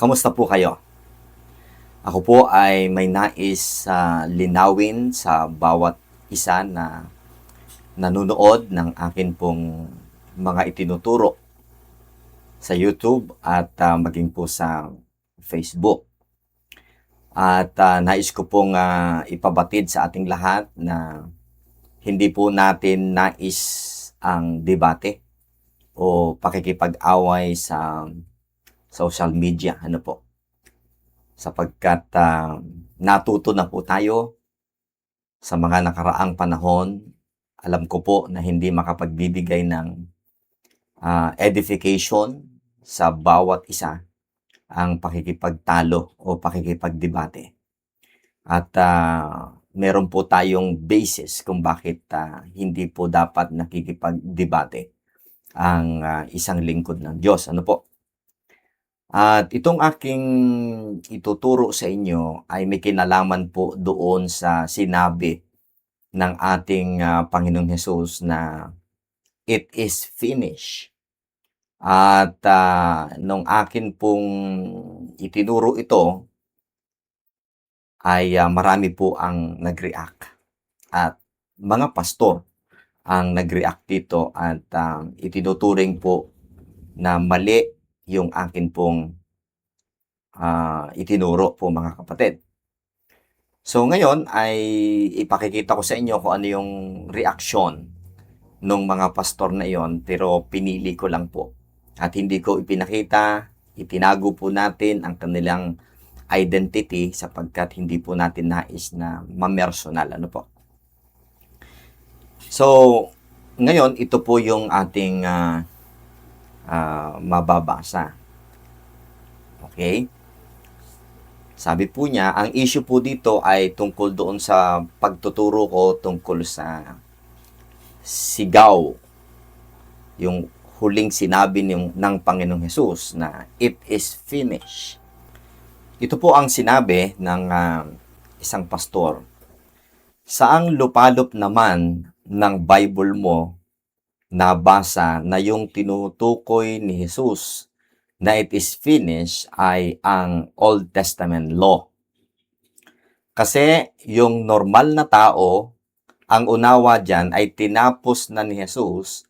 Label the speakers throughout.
Speaker 1: Kamusta po kayo? Ako po ay may nais linawin sa bawat isa na nanonood ng akin pong mga itinuturo sa YouTube at maging po sa Facebook. At nais ko pong ipabatid sa ating lahat na hindi po natin nais ang debate o pakikipag-away sa social media. Ano po? Sapagkat natuto na po tayo sa mga nakaraang panahon. Alam ko po na hindi makapagbibigay ng edification sa bawat isa ang pakikipagtalo o pakikipagdebate. At meron po tayong basis kung bakit hindi po dapat nakikipagdebate ang isang lingkod ng Diyos. Ano po? At itong aking ituturo sa inyo ay may kinalaman po doon sa sinabi ng ating Panginoong Hesus na it is finished. At nung akin pong itinuro ito ay marami po ang nag-react. At mga pastor ang nag-react dito at itinuturing po na mali yung akin pong itinuro po mga kapatid. So ngayon ay ipakikita ko sa inyo kung ano yung reaksyon ng mga pastor na iyon, pero pinili ko lang po. At hindi ko ipinakita, itinago po natin ang kanilang identity sapagkat hindi po natin nais na mamersonal. Ano po? So, ngayon ito po yung ating mababasa. Okay? Sabi po niya, ang issue po dito ay tungkol doon sa pagtuturo ko tungkol sa sigaw. Yung huling sinabi ng Panginoong Hesus na it is finished. Ito po ang sinabi ng isang pastor. Saang lupalop naman ng Bible mo nabasa na yung tinutukoy ni Hesus na it is finished ay ang Old Testament law. Kasi yung normal na tao, ang unawa dyan ay tinapos na ni Jesus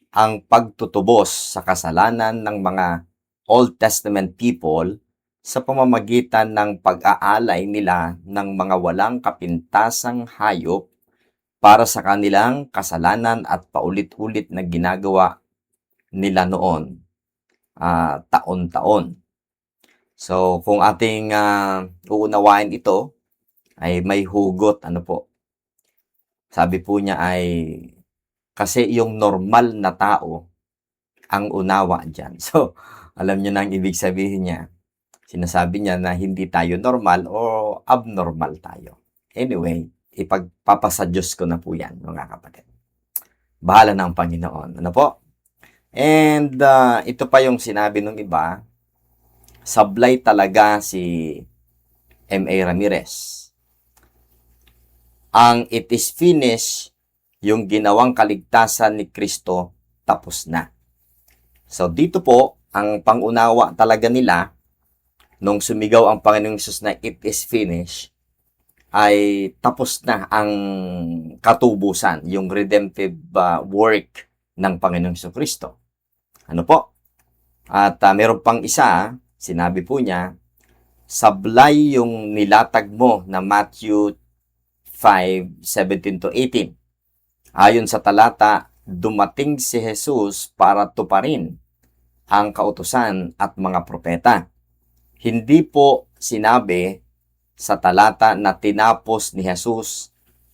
Speaker 1: ang pagtutubos sa kasalanan ng mga Old Testament people sa pamamagitan ng pag-aalay nila ng mga walang kapintasang hayop para sa kanilang kasalanan at paulit-ulit na ginagawa nila noon. Taon-taon. So, kung ating uunawain ito, ay may hugot, ano po. Sabi po niya ay, kasi yung normal na tao, ang unawa dyan. So, alam niyo na ang ibig sabihin niya. Sinasabi niya na hindi tayo normal o abnormal tayo. Anyway, ipagpapasa Diyos ko na po yan, mga kapatid. Bahala na ang Panginoon. Ano po? And ito pa yung sinabi ng iba, sablay talaga si M.A. Ramirez. Ang it is finished, yung ginawang kaligtasan ni Kristo, tapos na. So dito po, ang pangunawa talaga nila, nung sumigaw ang Panginoong Hesus na it is finished, ay tapos na ang katubusan, yung redemptive work ng Panginoong Kristo. Ano po? At meron pang isa, sinabi po niya, sablay yung nilatag mo na Matthew 5:17 to 18. Ayon sa talata, dumating si Jesus para tuparin ang kautusan at mga propeta. Hindi po sinabi sa talata na tinapos ni Jesus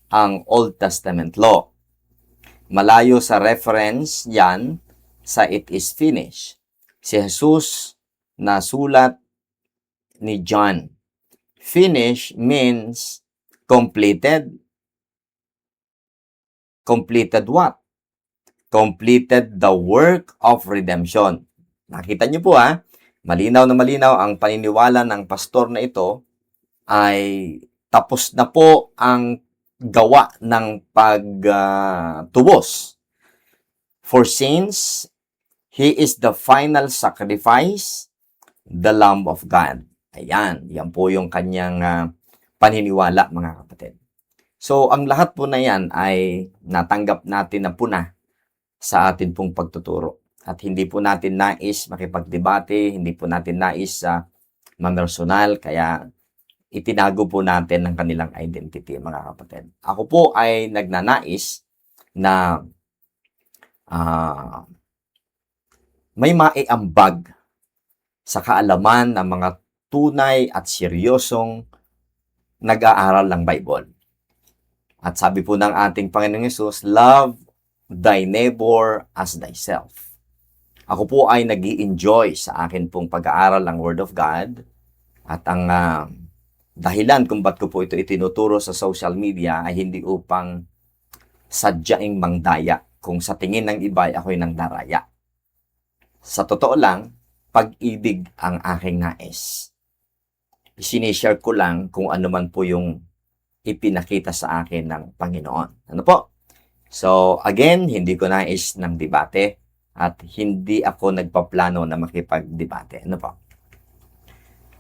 Speaker 1: ang Old Testament law. Malayo sa reference yan sa it is finished. Si Jesus na sulat ni John. Finish means completed. Completed what? Completed the work of redemption. Nakita niyo po malinaw na malinaw ang paniniwala ng pastor na ito ay tapos na po ang gawa ng pagtubos. For sins, He is the final sacrifice the Lamb of God. Ayan, yan po yung kanyang paniniwala, mga kapatid. So, ang lahat po na yan ay natanggap natin na puna sa atin pong pagtuturo. At hindi po natin nais makipagdebate, hindi po natin nais mamersonal, kaya itinago po natin ang kanilang identity, mga kapatid. Ako po ay nagnanais na may maiambag sa kaalaman ng mga tunay at seryosong nag-aaral ng Bible. At sabi po ng ating Panginoong Hesus, love thy neighbor as thyself. Ako po ay nag-i-enjoy sa akin pong pag-aaral ng Word of God. At ang dahilan kung ba't ko po ito itinuturo sa social media ay hindi upang sadyaing mangdaya. Kung sa tingin ng iba ay ako'y nangdaraya. Sa totoo lang, pag-ibig ang aking nais. Sinishare ko lang kung ano man po yung ipinakita sa akin ng Panginoon. Ano po? So, again, hindi ko nais ng debate at hindi ako nagpaplano na makipag-debate. Ano po?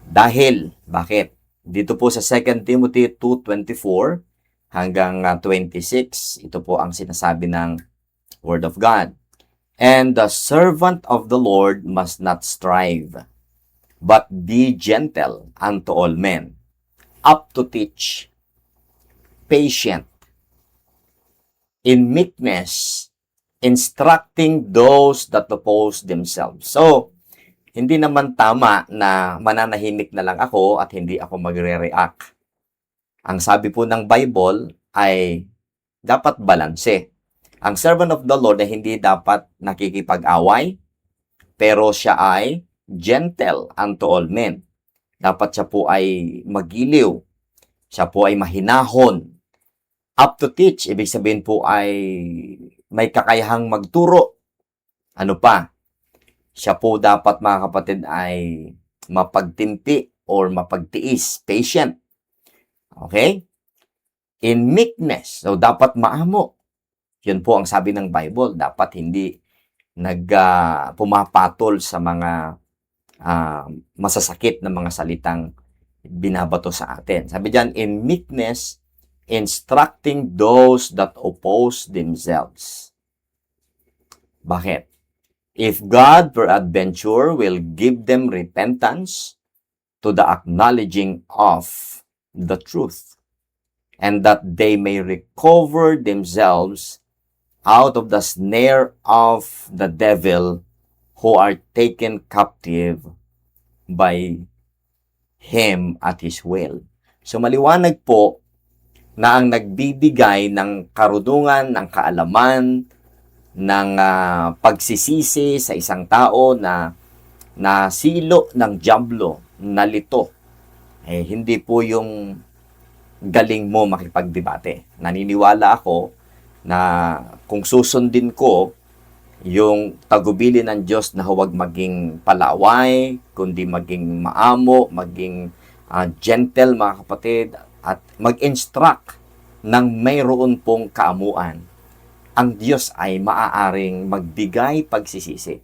Speaker 1: Dahil, bakit? Dito po sa 2 Timothy 2:24 hanggang 26, ito po ang sinasabi ng Word of God. And the servant of the Lord must not strive, but be gentle unto all men, up to teach, patient, in meekness, instructing those that oppose themselves. So, hindi naman tama na mananahimik na lang ako at hindi ako magre-react. Ang sabi po ng Bible ay dapat balanse. Ang servant of the Lord ay hindi dapat nakikipag-away, pero siya ay gentle unto all men. Dapat siya po ay magiliw. Siya po ay mahinahon. Up to teach, ibig sabihin po ay may kakayahang magturo. Ano pa? Siya po dapat, mga kapatid, ay mapagtimpi or mapagtiis, patient. Okay? In meekness, so dapat maamo. Yun po ang sabi ng Bible. Dapat hindi pumapatol sa mga masasakit na mga salitang binabato sa atin. Sabi diyan, in meekness, instructing those that oppose themselves. Bakit? If God peradventure will give them repentance to the acknowledging of the truth, and that they may recover themselves out of the snare of the devil, who are taken captive by him at his will. So maliwanag po na ang nagbibigay ng karunungan, ng kaalaman, ng pagsisisi sa isang tao na silo ng dyablo, nalito, hindi po yung galing mo makipagdebate. Naniniwala ako na kung susundin ko yung tagubilin ng Diyos na huwag maging palaway, kundi maging maamo, maging gentle, mga kapatid, at mag-instruct ng mayroon pong kaamuan, ang Diyos ay maaaring magbigay pagsisisi.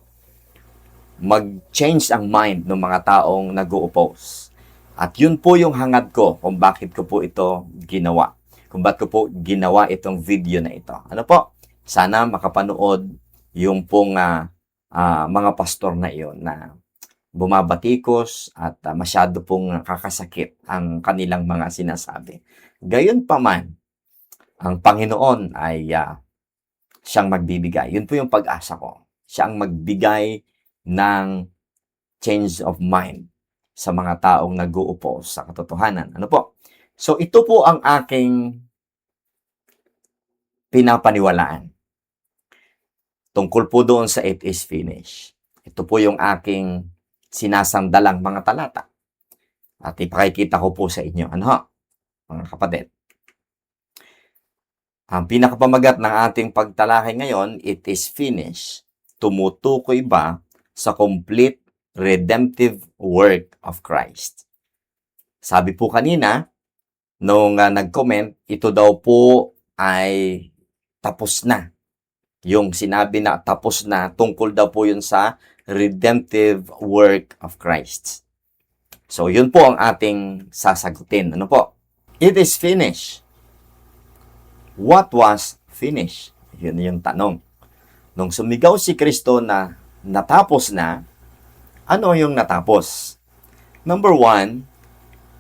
Speaker 1: Mag-change ang mind ng mga taong nag-o-oppose. At yun po yung hangad ko kung bakit ko po ito ginawa. Kung bakit ko po ginawa itong video na ito. Ano po? Sana makapanood yung pong mga pastor na iyon na bumabatikos at masyado pong kakasakit ang kanilang mga sinasabi. Gayon pa man, ang Panginoon ay siyang magbibigay. Yun po yung pag-asa ko. Siya ang magbigay ng change of mind sa mga taong nag-uupo sa katotohanan. Ano po? So, ito po ang aking pinapaniwalaan. Tungkol po doon sa It is Finished. Ito po yung aking sinasandalang mga talata. At ipakikita ko po sa inyo. Ano, mga kapatid? Ang pinakapamagat ng ating pagtalakay ngayon, it is finished. Tumutukoy ba sa complete redemptive work of Christ? Sabi po kanina, nung nag-comment, ito daw po ay tapos na. Yung sinabi na tapos na, tungkol daw po yun sa redemptive work of Christ. So, yun po ang ating sasagutin. Ano po? It is finished. What was finished? Yun yung tanong. Nung sumigaw si Kristo na natapos na, ano yung natapos? Number one,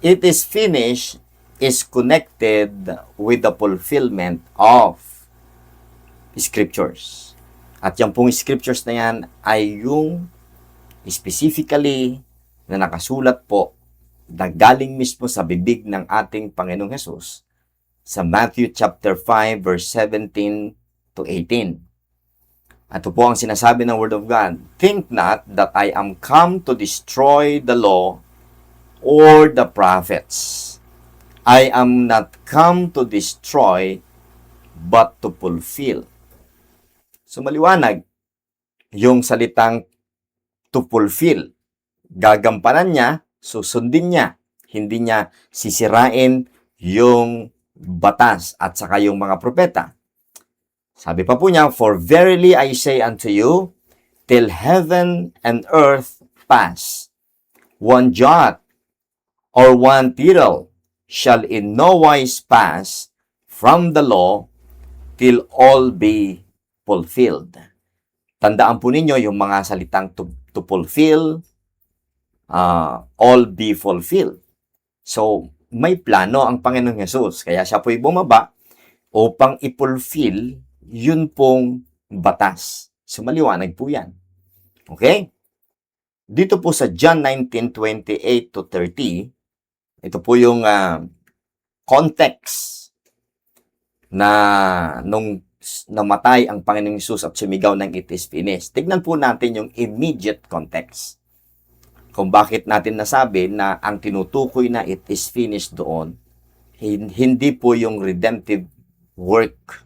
Speaker 1: it is finished is connected with the fulfillment of scriptures. At yung pong scriptures na yan ay yung specifically na nakasulat po na galing mismo sa bibig ng ating Panginoong Hesus sa Matthew chapter 5 verse 17 to 18. Ito po ang sinasabi ng Word of God. Think not that I am come to destroy the law or the prophets. I am not come to destroy but to fulfill. So maliwanag, yung salitang to fulfill, gagampanan niya, susundin niya, hindi niya sisirain yung batas at saka yung mga propeta. Sabi pa po niya, for verily I say unto you, till heaven and earth pass, one jot or one tittle shall in no wise pass from the law till all be fulfilled. Tandaan po ninyo yung mga salitang to fulfill, all be fulfilled. So, may plano ang Panginoong Hesus. Kaya siya po'y bumaba upang i-fulfill yun pong batas. So, maliwanag po yan. Okay? Dito po sa John 19:28 to 30, ito po yung context na nung namatay ang Panginoong Hesus at sumigaw ng it is finished. Tignan po natin yung immediate context. Kung bakit natin nasabi na ang tinutukoy na it is finished doon, hindi po yung redemptive work.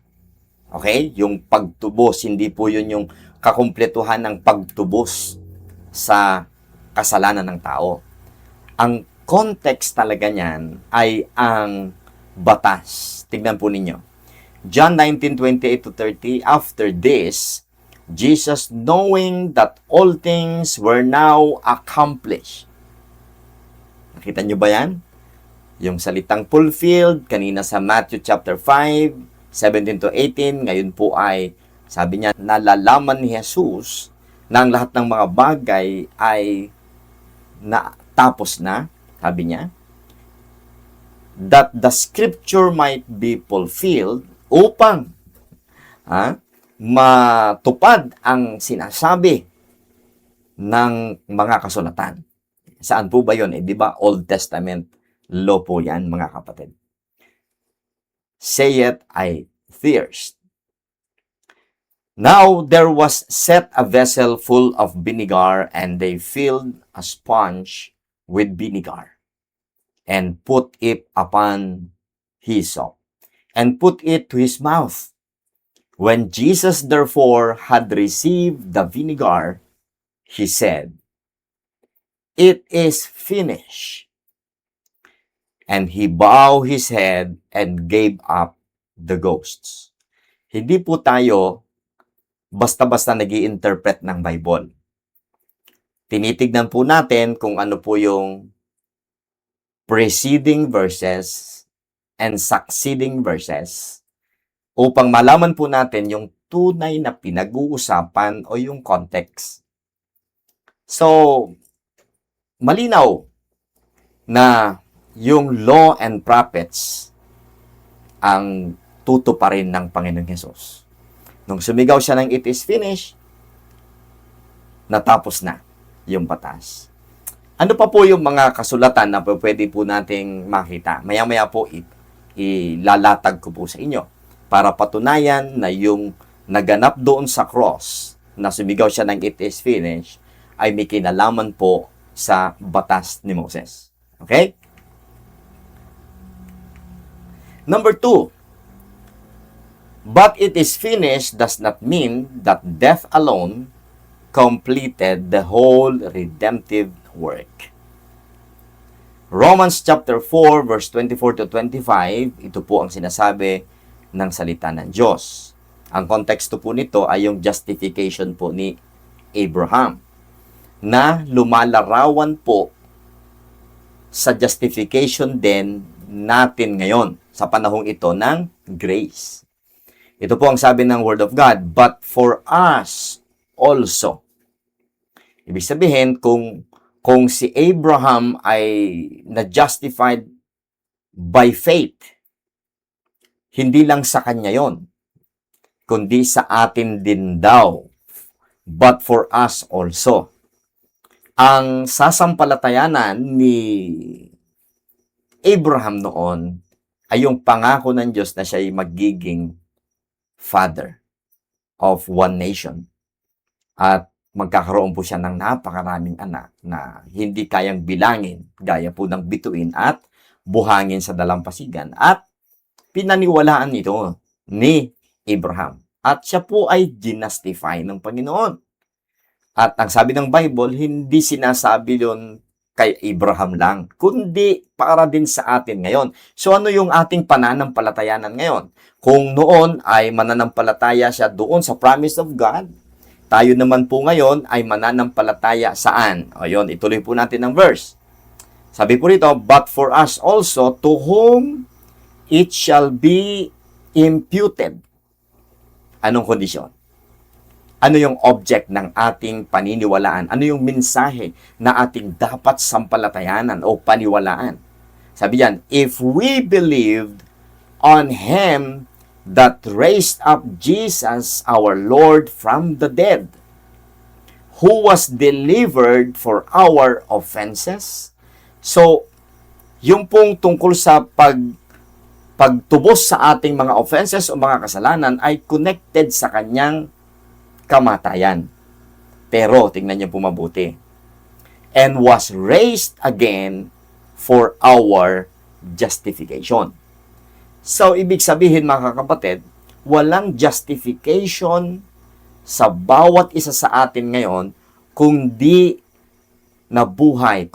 Speaker 1: Okay? Yung pagtubos, hindi po yun yung kakumpletuhan ng pagtubos sa kasalanan ng tao. Ang context talaga niyan ay ang batas. Tignan po ninyo. John 19:28 to 30, after this, Jesus, knowing that all things were now accomplished. Nakita nyo ba yan? Yung salitang fulfilled, kanina sa Matthew chapter 5, 17 to 18, ngayon po ay, sabi niya, nalalaman ni Jesus na ang lahat ng mga bagay ay natapos na, sabi niya, that the scripture might be fulfilled upang matupad ang sinasabi ng mga kasulatan. Saan po ba yun? Di ba Old Testament law po yan, mga kapatid? Saith I thirst. Now there was set a vessel full of vinegar, and they filled a sponge with vinegar, and put it upon hyssop, and put it to his mouth. When Jesus therefore had received the vinegar, he said, it is finished. And he bowed his head and gave up the ghosts. Hindi po tayo basta-basta nag-i-interpret ng Bible. Tinitignan po natin kung ano po yung preceding verses and succeeding verses upang malaman po natin yung tunay na pinag-uusapan o yung context. So, malinaw na yung law and prophets ang tutuparin ng Panginoong Hesus. Nung sumigaw siya ng it is finished, natapos na yung batas. Ano pa po yung mga kasulatan na pwede po nating makita? Maya-maya po ilalatag ko po sa inyo para patunayan na yung naganap doon sa cross na sumigaw siya ng it is finished ay may kinalaman po sa batas ni Moses. Okay? Number 2, but it is finished does not mean that death alone completed the whole redemptive work. Romans chapter 4 verse 24 to 25, ito po ang sinasabi ng salita ng Diyos. Ang konteksto po nito ay yung justification po ni Abraham na lumalarawan po sa justification din natin ngayon sa panahong ito ng grace. Ito po ang sabi ng Word of God, but for us also. Ibig sabihin, kung si Abraham ay na-justified by faith, hindi lang sa kanya yon, kundi sa atin din daw, but for us also. Ang sasampalatayanan ni Abraham noon ay yung pangako ng Diyos na siya ay magiging father of one nation. At magkakaroon po siya ng napakaraming anak na hindi kayang bilangin, gaya po ng bituin at buhangin sa dalampasigan. At pinaniwalaan ito ni Abraham. At siya po ay ginastify ng Panginoon. At ang sabi ng Bible, hindi sinasabi yon kay Abraham lang, kundi para din sa atin ngayon. So ano yung ating pananampalatayanan ngayon? Kung noon ay mananampalataya siya doon sa promise of God, tayo naman po ngayon ay mananampalataya saan? O yun, ituloy po natin ang verse. Sabi po rito, but for us also to whom it shall be imputed. Anong kondisyon? Ano yung object ng ating paniniwalaan? Ano yung mensahe na ating dapat sampalatayanan o paniwalaan? Sabi diyan, if we believed on Him that raised up Jesus our Lord from the dead, who was delivered for our offenses. So, yung pong tungkol sa pagtubos sa ating mga offenses o mga kasalanan ay connected sa kanyang kamatayan. Pero, tingnan niyo po mabuti. And was raised again for our justification. So, ibig sabihin mga kapatid, walang justification sa bawat isa sa atin ngayon kung hindi nabuhay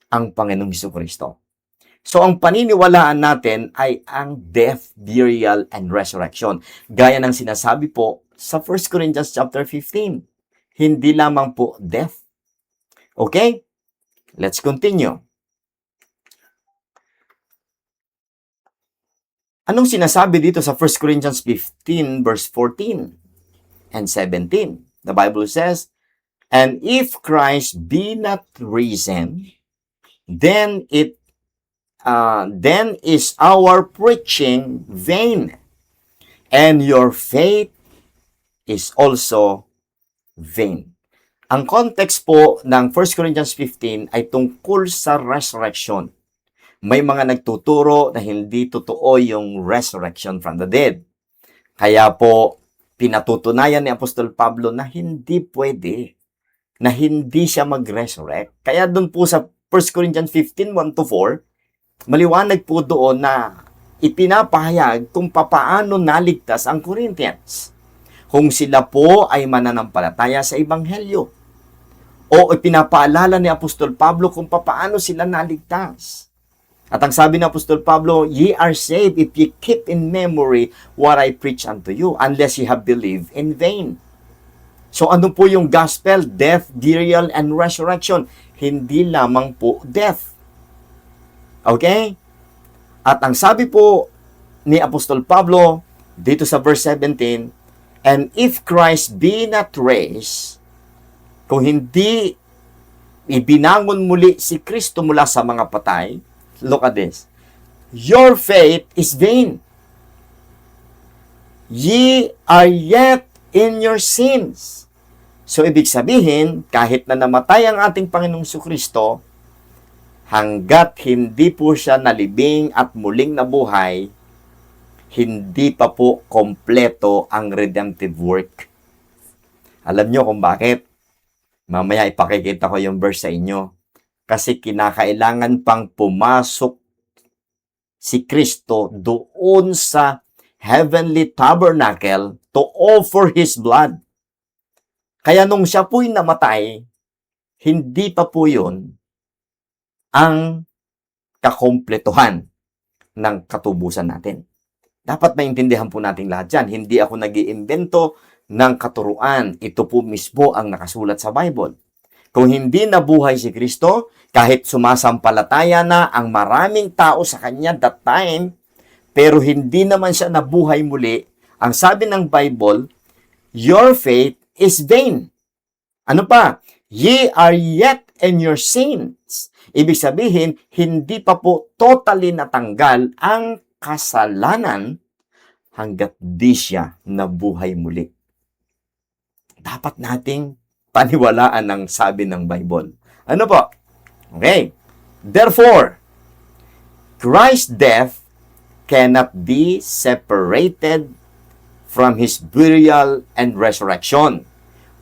Speaker 1: ang Panginoong Jesucristo. So, ang paniniwalaan natin ay ang death, burial, and resurrection. Gaya ng sinasabi po sa 1 Corinthians chapter 15. Hindi lamang po death. Okay? Let's continue. Anong sinasabi dito sa 1 Corinthians 15 verse 14 and 17? The Bible says, and if Christ be not risen, then is our preaching vain, and your faith is also vain. Ang context po ng 1 Corinthians 15 ay tungkol sa resurrection. May mga nagtuturo na hindi totoo yung resurrection from the dead. Kaya po, pinatutunayan ni Apostol Pablo na hindi pwede, na hindi siya mag-resurrect. Kaya doon po sa 1 Corinthians 15, 1-4, maliwanag po doon na ipinapahayag kung papaano naligtas ang Corinthians. Kung sila po ay mananampalataya sa Ebanghelyo. O ipinapaalala ni Apostol Pablo kung papaano sila naligtas. At ang sabi ng Apostol Pablo, ye are saved if ye keep in memory what I preach unto you, unless ye have believed in vain. So ano po yung gospel? Death, burial, and resurrection. Hindi lamang po death. Okay? At ang sabi po ni Apostol Pablo, dito sa verse 17, and if Christ be not raised, kung hindi ibinangon muli si Kristo mula sa mga patay, look at this. Your faith is vain. Ye are yet in your sins. So, ibig sabihin, kahit na namatay ang ating Panginoong Jesucristo, hanggat hindi po siya nalibing at muling nabuhay, hindi pa po kompleto ang redemptive work. Alam nyo kung bakit? Mamaya ipakikita ko yung verse sa inyo. Kasi kinakailangan pang pumasok si Kristo doon sa heavenly tabernacle to offer His blood. Kaya nung siya po'y namatay, hindi pa po yun ang kakompletuhan ng katubusan natin. Dapat maintindihan po natin lahat yan. Hindi ako nag-iimbento ng katuruan. Ito po mismo ang nakasulat sa Bible. Kung hindi nabuhay si Kristo, kahit sumasampalataya na ang maraming tao sa Kanya that time, pero hindi naman siya nabuhay muli, ang sabi ng Bible, your faith is vain. Ano pa? Ye are yet in your sins. Ibig sabihin, hindi pa po totally natanggal ang kasalanan hanggat di siya nabuhay muli. Dapat nating paniwalaan ang sabi ng Bible. Ano po? Okay. Therefore, Christ's death cannot be separated from His burial and resurrection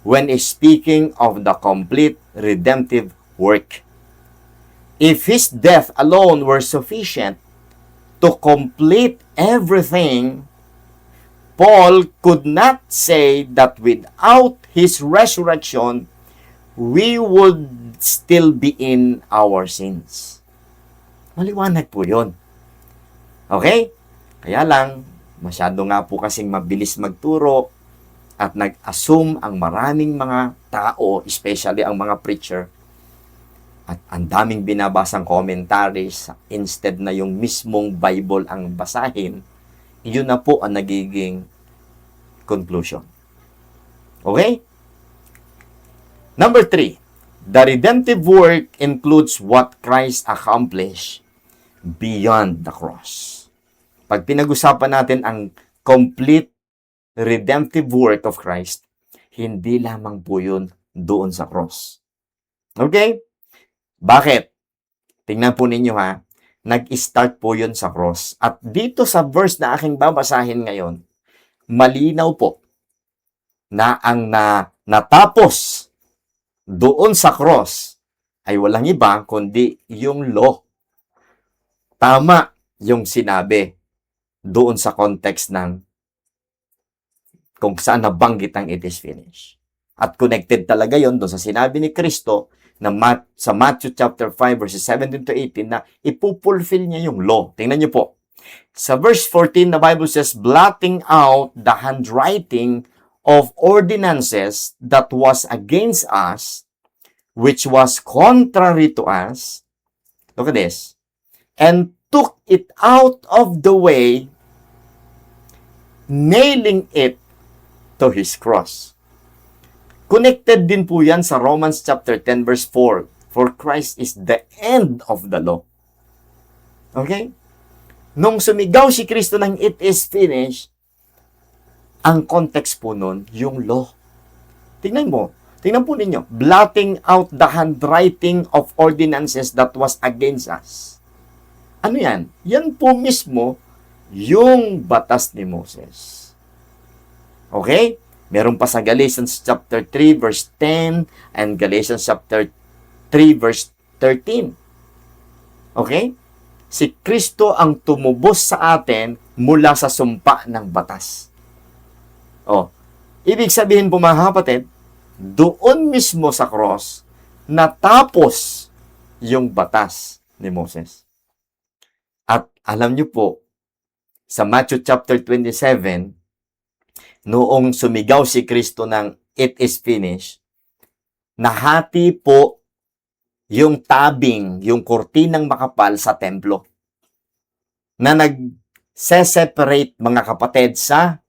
Speaker 1: when speaking of the complete redemptive work. If His death alone were sufficient to complete everything, Paul could not say that without His resurrection, we would still be in our sins. Maliwanag po yun. Okay? Kaya lang, masyado nga po kasing mabilis magturo at nag-assume ang maraming mga tao, especially ang mga preacher, at ang daming binabasang commentaries, instead na yung mismong Bible ang basahin, yun na po ang nagiging conclusion. Okay? Number 3, the redemptive work includes what Christ accomplished beyond the cross. Pag pinag-usapan natin ang complete redemptive work of Christ, hindi lamang po yun doon sa cross. Okay? Bakit? Tingnan po ninyo ha. Nag-start po yun sa cross. At dito sa verse na aking babasahin ngayon, malinaw po na ang natapos doon sa cross ay walang iba kundi yung law. Tama yung sinabi doon sa context ng kung saan nabanggit ang it is finished. At connected talaga yon doon sa sinabi ni Kristo na sa Matthew chapter 5 verses 17 to 18 na ipupulfill niya yung law. Tingnan niyo po. Sa verse 14, the Bible says, blotting out the handwriting of ordinances that was against us, which was contrary to us. Look at this. And took it out of the way, nailing it to His cross. Connected din po yan sa Romans chapter 10 verse 4. For Christ is the end of the law. Okay? Nung sumigaw si Kristo ng it is finished, ang context po nun, yung law. Tingnan mo. Tingnan po ninyo. Blotting out the handwriting of ordinances that was against us. Ano yan? Yan po mismo yung batas ni Moses. Okay? Meron pa sa Galatians chapter 3 verse 10 and Galatians chapter 3 verse 13. Okay? Si Kristo ang tumubos sa atin mula sa sumpa ng batas. Oh, ibig sabihin po mga kapatid, doon mismo sa cross, natapos yung batas ni Moses. At alam niyo po, sa Matthew chapter 27, noong sumigaw si Kristo ng it is finished, nahati po yung tabing, yung kurtinang makapal sa templo na nag-separate mga kapatid sa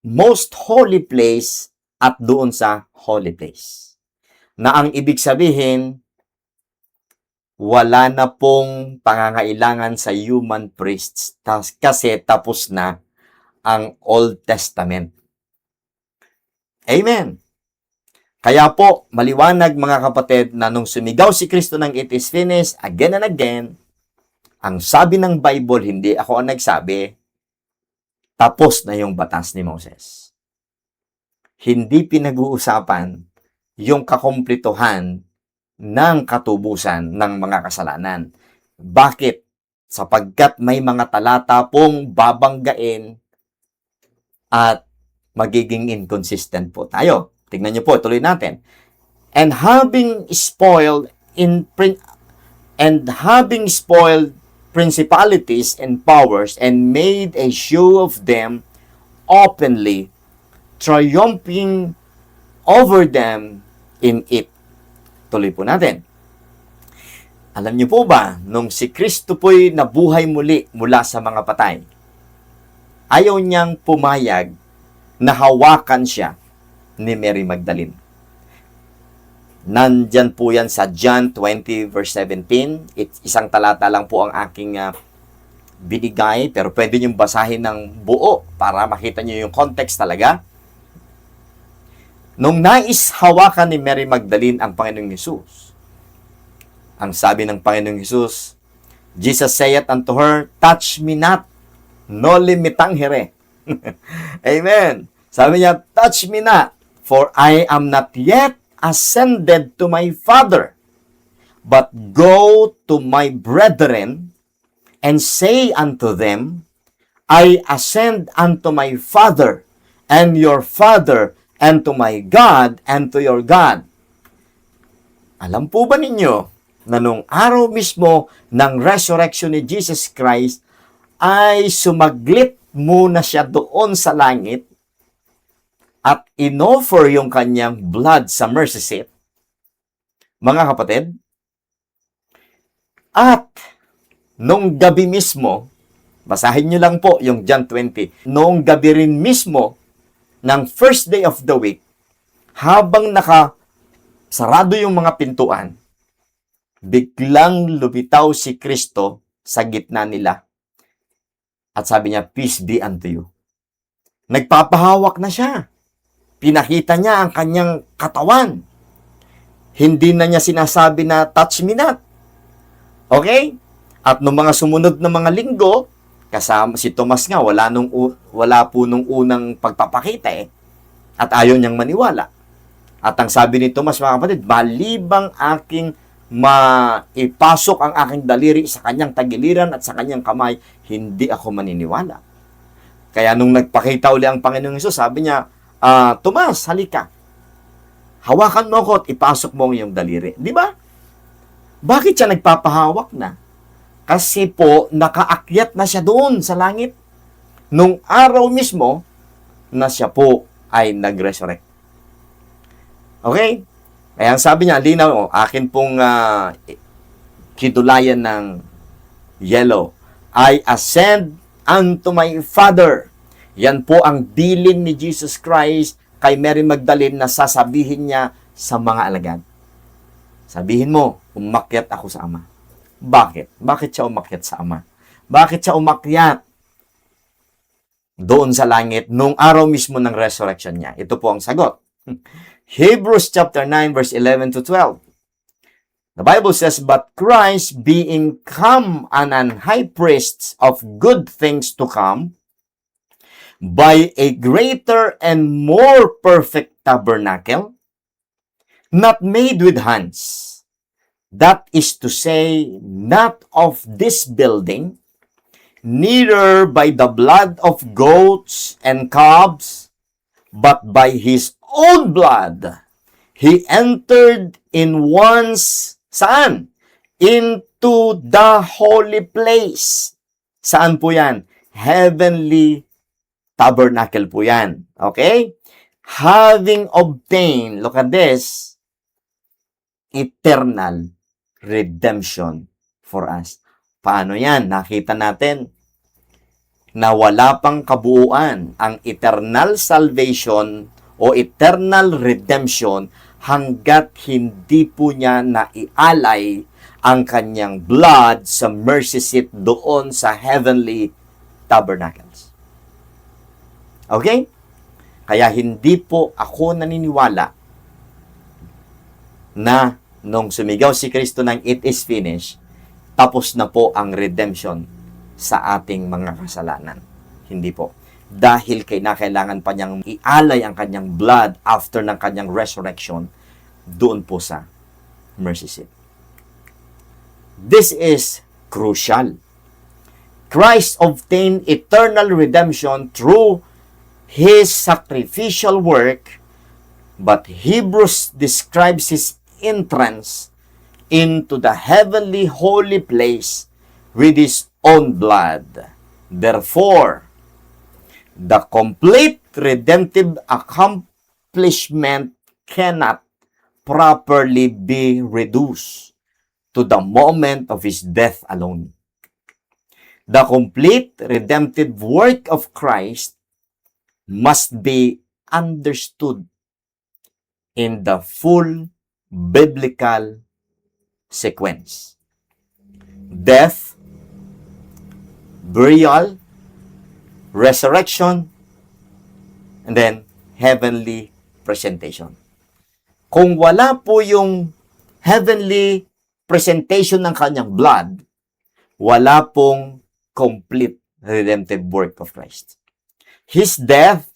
Speaker 1: most holy place at doon sa holy place. Na ang ibig sabihin, wala na pong pangangailangan sa human priests kasi tapos na ang Old Testament. Amen. Kaya po, maliwanag mga kapatid na nung sumigaw si Kristo ng it is finished, again and again, ang sabi ng Bible, hindi ako ang nagsabi, tapos na yung batas ni Moses. Hindi pinag-uusapan yung kakumplituhan ng katubusan ng mga kasalanan. Bakit? Sapagkat may mga talata pong babanggain at magiging inconsistent po tayo. Tingnan niyo po, tuloy natin. And having spoiled principalities and powers and made a show of them openly, triumphing over them in it. Tuloy po natin. Alam niyo po ba, nung si Kristo po'y nabuhay muli mula sa mga patay, ayaw niyang pumayag na hawakan siya ni Mary Magdalene. Nandyan po yan sa John 20 verse 17. Isang talata lang po ang aking binigay, pero pwede niyong basahin ng buo para makita niyo yung context talaga. Nung nais hawakan ni Mary Magdalene ang Panginoong Hesus, ang sabi ng Panginoong Hesus, Jesus saith unto her, touch me not, no limitang here. Amen. Sabi niya, touch me not, for I am not yet ascended to my Father, but go to my brethren, and say unto them, I ascend unto my Father, and your Father, and to my God, and to your God. Alam po ba ninyo, na nung araw mismo ng resurrection ni Jesus Christ, ay sumaglit muna siya doon sa langit at inoffer yung kanyang blood sa mercy seat. Mga kapatid, at nung gabi mismo, basahin nyo lang po yung John 20, noong gabi rin mismo ng first day of the week, habang sarado yung mga pintuan, biglang lumitaw si Kristo sa gitna nila. At sabi niya, peace be unto you. Nagpapahawak na siya. Pinakita niya ang kanyang katawan. Hindi na niya sinasabi na touch me not. Okay? At nung mga sumunod na mga linggo, kasama si Tomas nga, wala po nung unang pagpapakita at ayaw niyang maniwala. At ang sabi ni Tomas, mga kapatid, malibang aking maipasok ang aking daliri sa kanyang tagiliran at sa kanyang kamay, hindi ako maniniwala. Kaya nung nagpakita uli ang Panginoong Hesus, sabi niya, Tomas, halika. Hawakan mo ako at ipasok mo ang iyong daliri. Di ba? Bakit siya nagpapahawak na? Kasi po, nakaakyat na siya doon sa langit. Nung araw mismo, na siya po ay nag-resurrect. Okay? Kaya ang sabi niya, linaw, akin pong kitulayan ng yellow, I ascend unto my Father. Yan po ang bilin ni Jesus Christ kay Mary Magdalene na sasabihin niya sa mga alagad. Sabihin mo, umakyat ako sa Ama. Bakit? Bakit siya umakyat sa Ama? Bakit siya umakyat doon sa langit nung araw mismo ng resurrection niya? Ito po ang sagot. Hebrews chapter 9 verse 11 to 12. The Bible says, but Christ being come an high priest of good things to come, by a greater and more perfect tabernacle, not made with hands, that is to say, not of this building, neither by the blood of goats and calves, but by his own blood, he entered in once, saan? Into the holy place. Saan po yan? Heavenly tabernacle po yan. Okay? Having obtained, look at this, eternal redemption for us. Paano yan? Nakita natin na wala pang kabuuan ang eternal salvation o eternal redemption hanggat hindi po niya naialay ang kanyang blood sa mercy seat doon sa heavenly tabernacles. Okay? Kaya hindi po ako naniniwala na nung sumigaw si Kristo ng it is finished, tapos na po ang redemption sa ating mga kasalanan. Hindi po. Dahil kailangan pa niyang ialay ang kanyang blood after ng kanyang resurrection doon po sa mercy seat. This is crucial. Christ obtained eternal redemption through his sacrificial work, but Hebrews describes his entrance into the heavenly holy place with His own blood. Therefore, the complete redemptive accomplishment cannot properly be reduced to the moment of His death alone. The complete redemptive work of Christ must be understood in the full biblical sequence. Death, burial, resurrection, and then heavenly presentation. Kung wala po yung heavenly presentation ng kanyang blood, wala pong complete redemptive work of Christ. His death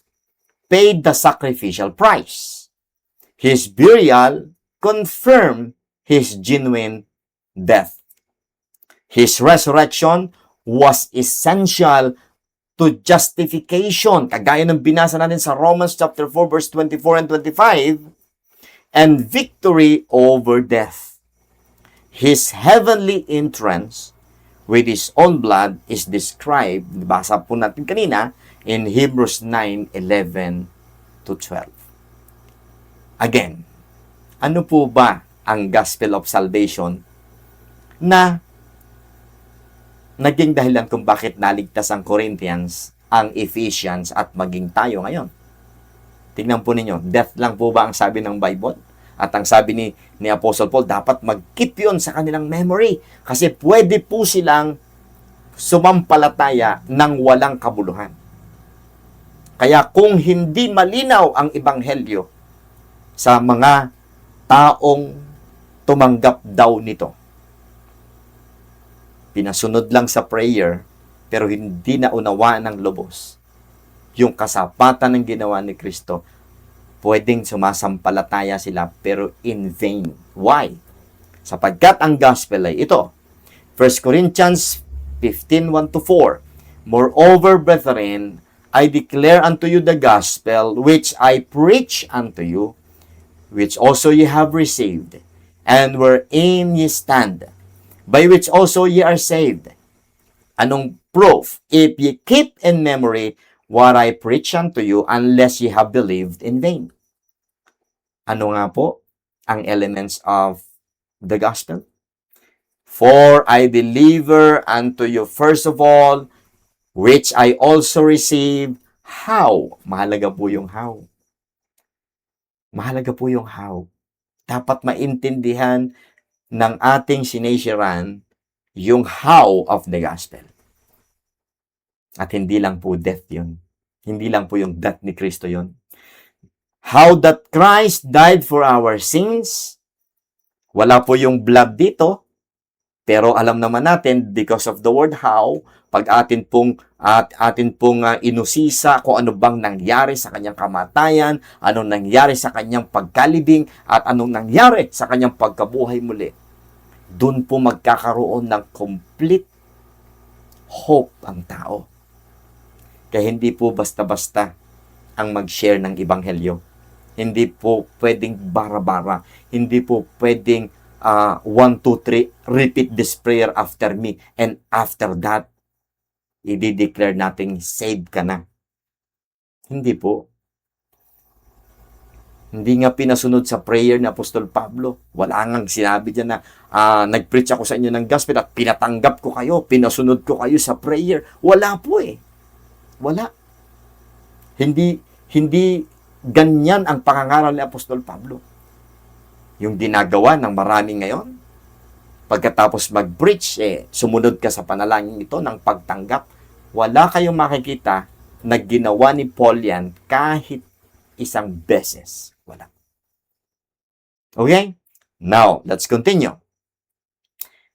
Speaker 1: paid the sacrificial price. His burial confirmed His genuine death. His resurrection was essential to justification, kagaya ng binasa natin sa Romans chapter 4 verse 24 and 25, and victory over death. His heavenly entrance with His own blood is described, basa po natin kanina, in Hebrews 9:11 to 12. Again, ano po ba ang gospel of salvation na naging dahilan kung bakit naligtas ang Corinthians, ang Ephesians, at maging tayo ngayon? Tingnan po ninyo, death lang po ba ang sabi ng Bible? At ang sabi ni Apostle Paul, dapat mag-keep yun sa kanilang memory. Kasi pwede po silang sumampalataya ng walang kabuluhan. Kaya kung hindi malinaw ang ebanghelyo sa mga taong tumanggap daw nito, pinasunod lang sa prayer, pero hindi na unawaan ng lubos yung kasapatan ng ginawa ni Kristo, pwedeng sumasampalataya sila pero in vain. Why? Sapagkat ang gospel ay ito. 1 Corinthians 15:1-4. Moreover, brethren, I declare unto you the gospel which I preach unto you, which also ye have received, and wherein ye stand, by which also ye are saved. Anong proof? If ye keep in memory what I preach unto you, unless ye have believed in vain. Ano nga po ang elements of the gospel? For I deliver unto you first of all, which I also received, how? Mahalaga po yung how. Mahalaga po yung how. Dapat maintindihan ng ating sinisiran yung how of the gospel. At hindi lang po death yun. Hindi lang po yung death ni Kristo yun. How that Christ died for our sins. Wala po yung blood dito. Pero alam naman natin, because of the word how, pag atin pong inusisa kung ano bang nangyari sa kanyang kamatayan, anong nangyari sa kanyang pagkalibing, at anong nangyari sa kanyang pagkabuhay muli, dun po magkakaroon ng complete hope ang tao. Kaya hindi po basta-basta ang mag-share ng ebanghelyo. Hindi po pwedeng bara-bara. Hindi po pwedeng 1, 2, 3, repeat this prayer after me. And after that, i-declare natin, saved ka na. Hindi po. Hindi nga pinasunod sa prayer ni Apostol Pablo. Wala ngang sinabi dyan na nag-preach ako sa inyo ng gospel at pinatanggap ko kayo, pinasunod ko kayo sa prayer. Wala po eh. Wala. Hindi ganyan ang pangangaral ni Apostol Pablo. Yung ginagawa ng marami ngayon, pagkatapos mag-preach, sumunod ka sa panalangin ito ng pagtanggap. Wala kayong makikita na ginawa ni Paul yan kahit isang beses. Wala. Okay? Now, let's continue.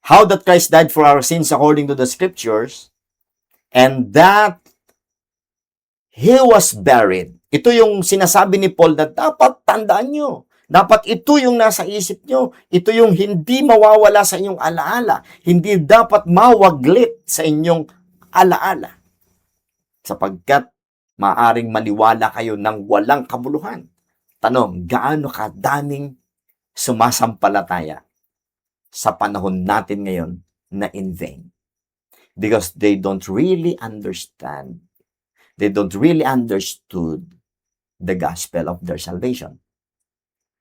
Speaker 1: How that Christ died for our sins according to the scriptures, and that He was buried. Ito yung sinasabi ni Paul na dapat tandaan nyo. Dapat ito yung nasa isip nyo. Ito yung hindi mawawala sa inyong alaala. Hindi dapat mawaglit sa inyong alaala. Sapagkat maaring maniwala kayo ng walang kabuluhan. Tanong, gaano kadaming sumasampalataya sa panahon natin ngayon na in vain? because they don't really understand. They don't really understood the gospel of their salvation.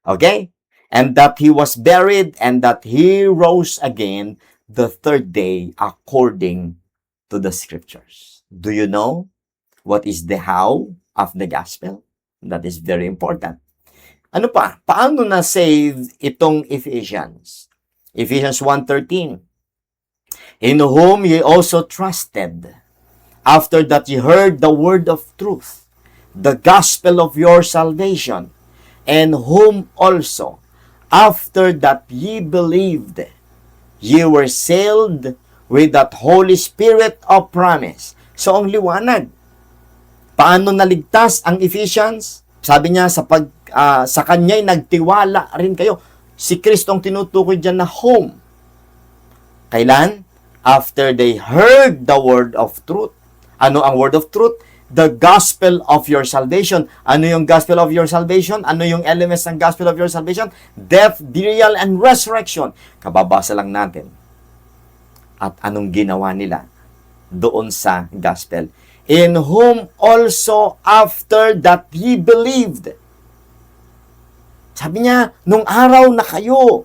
Speaker 1: Okay? And that he was buried and that he rose again the third day according to the scriptures. Do you know what is the how of the gospel? That is very important. Ano pa? Paano na-save itong Ephesians? Ephesians 1:13. In whom ye also trusted, after that ye heard the word of truth, the gospel of your salvation, and whom also, after that ye believed, ye were sealed with that Holy Spirit of promise. So, ang liwanag. Paano naligtas ang Ephesians? Sabi niya, sa kanya'y nagtiwala rin kayo. Si Kristo ang tinutukoy dyan na home. Kailan? After they heard the word of truth. Ano ang word of truth? The gospel of your salvation. Ano yung gospel of your salvation? Ano yung elements ng gospel of your salvation? Death, burial, and resurrection. Kababasa lang natin. At anong ginawa nila doon sa gospel? In whom also after that ye believed. Sabi niya, nung araw na kayo,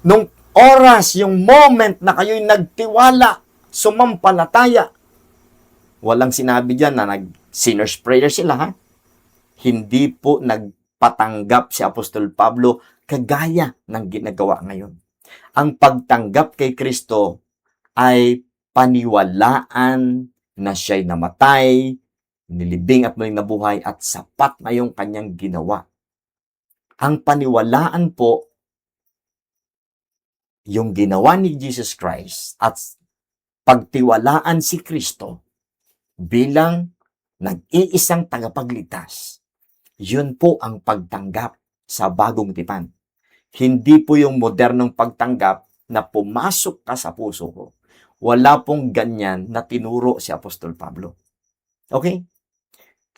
Speaker 1: nung oras, yung moment na kayo'y nagtiwala, sumampalataya, walang sinabi dyan na nag-sinner's prayer sila, ha? Hindi po nagpatanggap si Apostol Pablo kagaya ng ginagawa ngayon. Ang pagtanggap kay Kristo ay paniwalaan na siya'y namatay, nilibing at muling nabuhay at sapat na yung kanyang ginawa. Ang paniwalaan po, yung ginawa ni Jesus Christ at pagtiwalaan si Kristo bilang nag-iisang tagapagligtas. Yun po ang pagtanggap sa bagong tipan. Hindi po yung modernong pagtanggap na pumasok ka sa puso ko. Wala pong ganyan na tinuro si Apostol Pablo. Okay?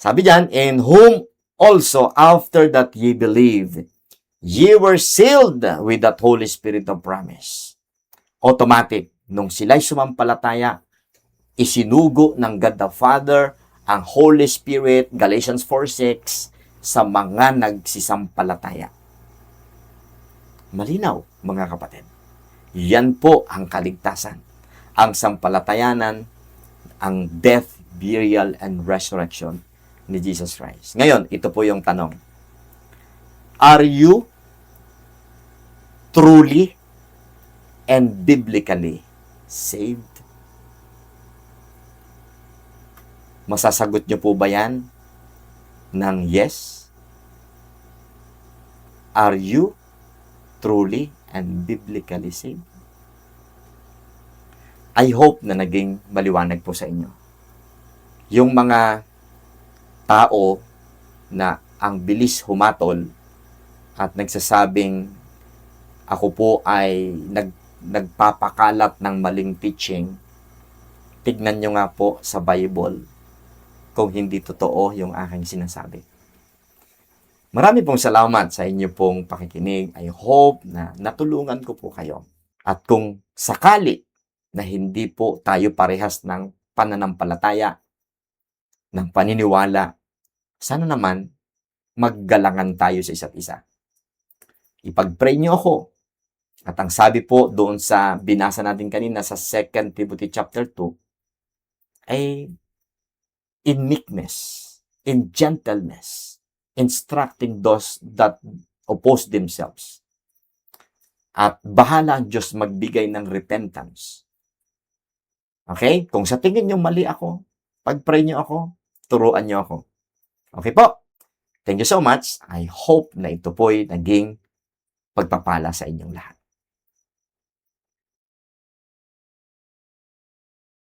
Speaker 1: Sabi diyan, in whom also after that ye believe, ye were sealed with that Holy Spirit of promise. Automatic, nung sila'y sumampalataya, isinugo ng God the Father ang Holy Spirit, Galatians 4:6, sa mga nagsisampalataya. Malinaw, mga kapatid. Yan po ang kaligtasan. Ang sampalatayanan, ang death, burial, and resurrection ni Jesus Christ. Ngayon, ito po yung tanong. Are you truly and biblically saved? Masasagot niyo po ba yan ng yes? Are you truly and biblically saved? I hope na naging maliwanag po sa inyo. Yung mga tao na ang bilis humatol at nagsasabing ako po ay nagpapakalat ng maling teaching, tignan nyo nga po sa Bible kung hindi totoo yung aking sinasabi. Marami pong salamat sa inyo pong pakikinig. I hope na natulungan ko po kayo. At kung sakali na hindi po tayo parehas ng pananampalataya, ng paniniwala, sana naman maggalangan tayo sa isa't isa. Ipag-pray niyo ako. At ang sabi po doon sa binasa natin kanina sa 2 Timothy chapter 2, ay in meekness, in gentleness, instructing those that oppose themselves. At bahala ang Diyos magbigay ng repentance. Okay? Kung sa tingin niyo mali ako, pag-pray niyo ako, turuan niyo ako. Okay po? Thank you so much. I hope na ito po'y naging pagpapala sa inyong lahat.